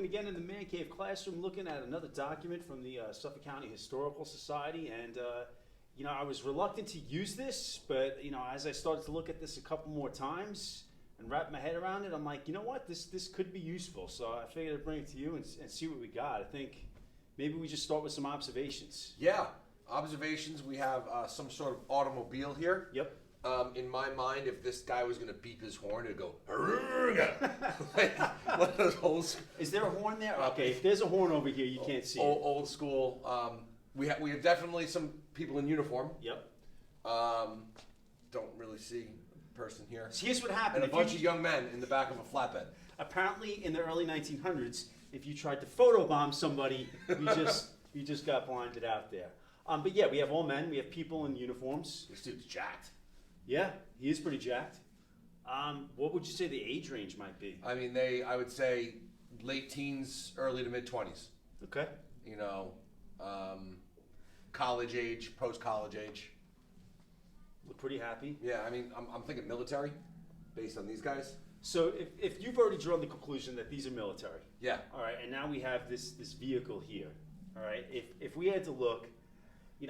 working again in the Man Cave classroom, looking at another document from the Suffolk County Historical Society, and I was reluctant to use this, but as I started to look at this a couple more times and wrap my head around it, I'm like, you know what, this could be useful. So I figured I'd bring it to you and see what we got. I think maybe we just start with some observations. Yeah, observations. We have some sort of automobile here. Yep. In my mind, if this guy was going to beep his horn, it'd go, like one of those old school. Is there a horn there? Okay, if there's a horn over here, you can't see it. Old school. We have definitely some people in uniform. Yep. Don't really see a person here. So here's what happened. And a bunch of young men in the back of a flatbed. Apparently, in the early 1900s, if you tried to photobomb somebody, you just got blinded out there. But yeah, we have all men. We have people in uniforms. This dude's jacked. Yeah, he is pretty jacked. What would you say the age range might be? I mean, I would say late teens, early to mid 20s. Okay. College age, post-college age. Look pretty happy. Yeah, I mean, I'm thinking military, based on these guys. So if you've already drawn the conclusion that these are military. Yeah. All right, and now we have this vehicle here. All right, if we had to look,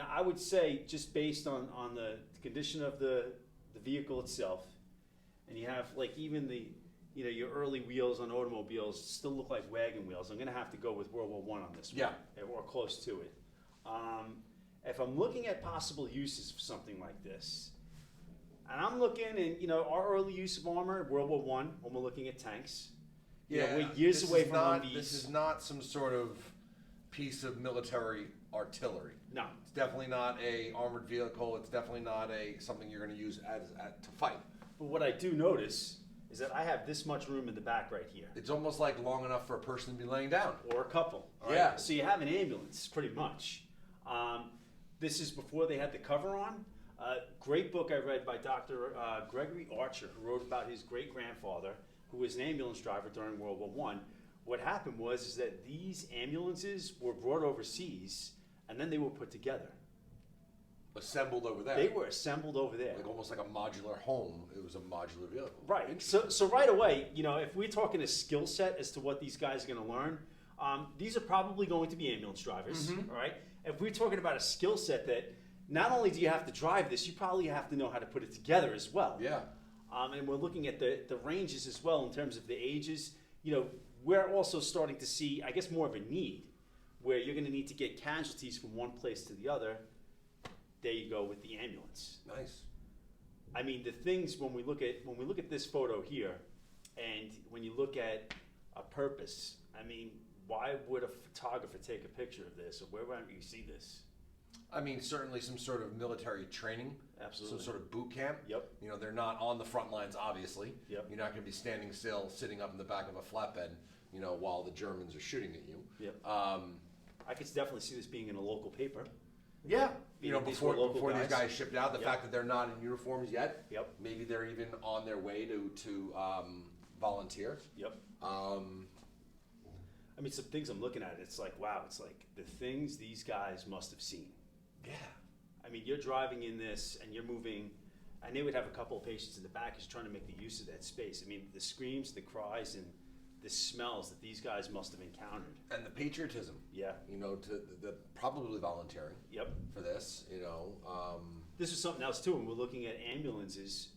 I would say just based on the condition of the vehicle itself, and you have like even the, your early wheels on automobiles still look like wagon wheels. I'm gonna have to go with World War I on this one. Yeah. Or close to it. If I'm looking at possible uses for something like this, and I'm looking and our early use of armor, World War I, when we're looking at tanks. We're years away from Humvees. This is not some sort of piece of military artillery. No. It's definitely not a armored vehicle. It's definitely not something you're going to use to fight. But what I do notice is that I have this much room in the back right here. It's almost like long enough for a person to be laying down. Or a couple. Right? Yeah. So you have an ambulance, pretty much. This is before they had the cover on. Great book I read by Dr. Gregory Archer, who wrote about his great-grandfather, who was an ambulance driver during World War I. What happened was that these ambulances were brought overseas, and then they were put together. Assembled over there. They were assembled over there. Like almost like a modular home. It was a modular vehicle. Right. So right away, if we're talking a skill set as to what these guys are going to learn, these are probably going to be ambulance drivers. Mm-hmm. All right. If we're talking about a skill set that not only do you have to drive this, you probably have to know how to put it together as well. Yeah. And we're looking at the ranges as well in terms of the ages. We're also starting to see, I guess, more of a need where you're going to need to get casualties from one place to the other. There you go with the ambulance. Nice. I mean, the things when we look at this photo here, and when you look at a purpose, I mean, why would a photographer take a picture of this, or where would you see this? I mean, certainly some sort of military training. Absolutely. Some sort of boot camp. Yep. They're not on the front lines, obviously. Yep. You're not going to be standing still, sitting up in the back of a flatbed, while the Germans are shooting at you. Yep. I could definitely see this being in a local paper. Yeah. Before these guys shipped out, the fact that they're not in uniforms yet. Yep. Maybe they're even on their way to volunteer. Yep. I mean, some things I'm looking at, it's like, wow, it's like the things these guys must have seen. Yeah. I mean, you're driving in this and you're moving, and they would have a couple of patients in the back who's trying to make the use of that space. I mean, the screams, the cries, and the smells that these guys must have encountered. And the patriotism. Yeah. To the probably volunteering. Yep. For this, This was something else too, and we're looking at ambulances,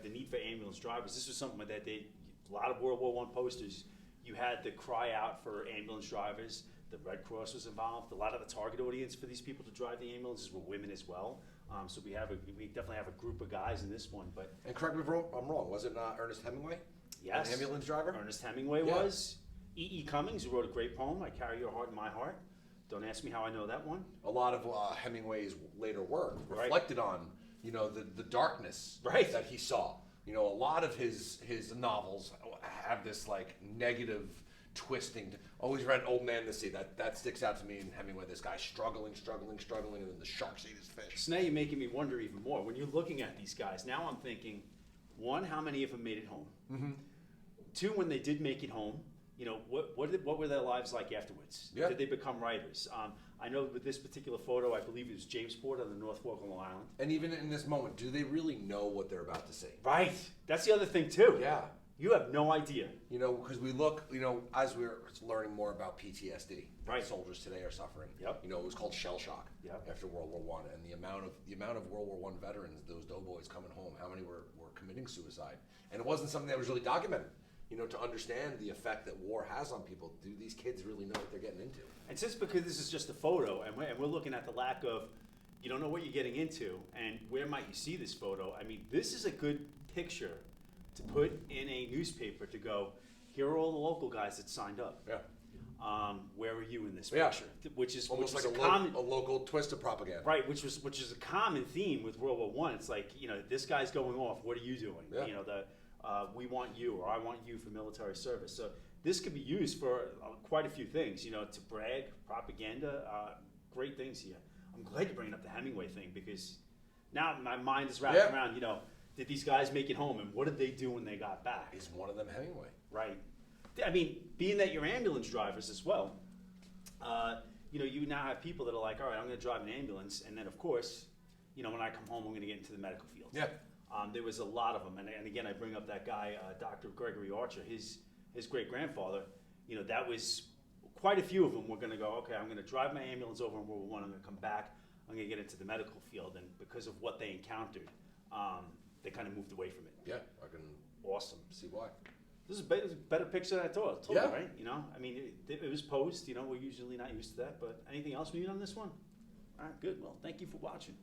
the need for ambulance drivers. This was something that a lot of World War I posters, you had the cry out for ambulance drivers. The Red Cross was involved. A lot of the target audience for these people to drive the ambulances were women as well. So we definitely have a group of guys in this one. But and correct me if I'm wrong. Was it not Ernest Hemingway? Yes. An ambulance driver? Ernest Hemingway was. E.E. Cummings, who wrote a great poem, I Carry Your Heart in My Heart. Don't ask me how I know that one. A lot of Hemingway's later work reflected on, the darkness that he saw. A lot of his novels have this like negative twisting. Always read Old Man the Sea. That sticks out to me in Hemingway. This guy struggling, and then the sharks eat his fish. So now you're making me wonder even more. When you're looking at these guys, now I'm thinking, one, how many of them made it home? Mm-hmm. Two, when they did make it home, what were their lives like afterwards? Yeah. Did they become writers? I know with this particular photo, I believe it was Jamesport on the North Fork of Long Island. And even in this moment, do they really know what they're about to say? Right. That's the other thing too. Yeah. You have no idea. You know, because we look, you know, as we're learning more about PTSD, right? Soldiers today are suffering. Yep. You know, it was called shell shock. Yep. After World War One, and the amount of World War One veterans, those doughboys coming home, how many were committing suicide, and it wasn't something that was really documented. You know, to understand the effect that war has on people, do these kids really know what they're getting into? And since because this is just a photo, and we're looking at the lack of, you don't know what you're getting into, and where might you see this photo? I mean, this is a good picture to put in a newspaper to go, here are all the local guys that signed up. Yeah. Where are you in this picture? Which is almost which like was a local twist of propaganda. Right, which is a common theme with World War One. It's like, you know, this guy's going off. What are you doing? Yeah. You know, we want you, or I want you for military service. So this could be used for quite a few things. You know, to brag, propaganda, great things here. I'm glad you're bringing up the Hemingway thing, because now my mind is wrapped around. You know, did these guys make it home, and what did they do when they got back? Is one of them Hemingway? Right. I mean, being that you're ambulance drivers as well, you know, you now have people that are like, all right, I'm going to drive an ambulance, and then of course, you know, when I come home, I'm going to get into the medical field. Yeah. There was a lot of them, and again, I bring up that guy, Dr. Gregory Archer, his great grandfather. You know, that was quite a few of them were going to go, okay, I'm going to drive my ambulance over in World War I. I'm going to come back. I'm going to get into the medical field, and because of what they encountered, they kind of moved away from it. Yeah, I can. Awesome. See why. This is a better picture than I thought. Yeah. Right? You know, I mean, it was posed. You know, we're usually not used to that. But anything else we need on this one? All right, good. Well, thank you for watching.